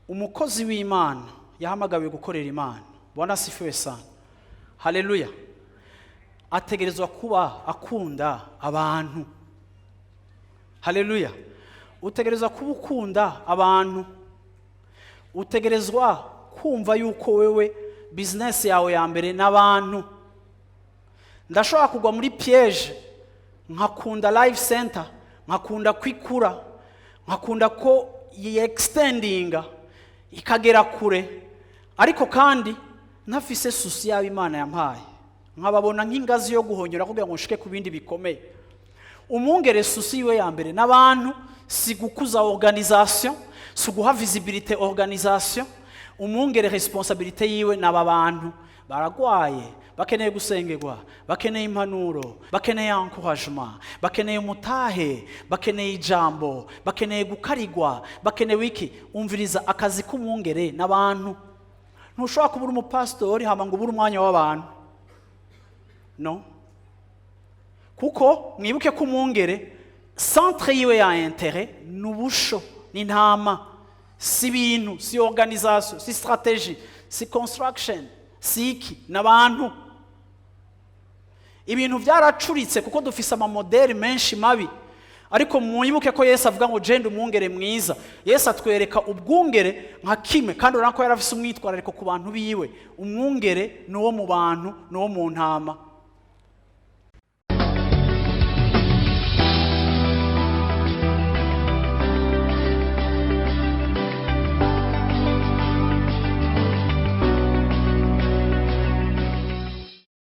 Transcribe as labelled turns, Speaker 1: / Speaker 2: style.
Speaker 1: umukozi w'Imana yahamagawe gukorera Imana. Bwana asifiwe sana. Haleluya. Ategerezwa kuba akunda abantu. Haleluya. Utegerezwa kuba ukunda abantu. Utegerezwa kumva yuko wewe business yawe ya mbere n'abantu. Ndashobora kugwa muri piège nkakunda life center, nkakunda kwikura, nkakunda ko extendinga ikagera kure, ariko kandi ntafise susi yawe Imana yampaye, nkababona nk'ingazi yo guhonyora kugira ngo nshike ku bindi bikomeye. Umwungere susi yiwe ya mbere n'abantu, si gukuza organisation, si guha visibilité organisation. Umwungere responsabilité yiwe n'aba bantu baragwaye, bakeneye gusengerwa, bakeneye impanuro, bakeneye encouragement, bakeneye umutahe, bakeneye ijambo, bakeneye gukarigwa, bakeneye iki. Umviriza, akazi k'umwungere n'abantu. Ntushobora kubura umupastori hama ngo ubure umwanya w'abantu, no. Kuko mwibuke ko umwungere centre yiwe ya intérêt n'ubusho, n'intama, si ibintu, si organisation, si stratégie, si construction, si iki n'abantu. Ibintu byaracuritse kuko dufise amamodeli menshi mabi, ariko mwibuke ko Yesu avuga ngo jende umwungere mwiza. Yesu atwereka ubwungere nka kime, kandi urako yarafise umwitwarariko ku bantu biwe. Umwungere n'uwo mu bantu, n'uwo mu ntama.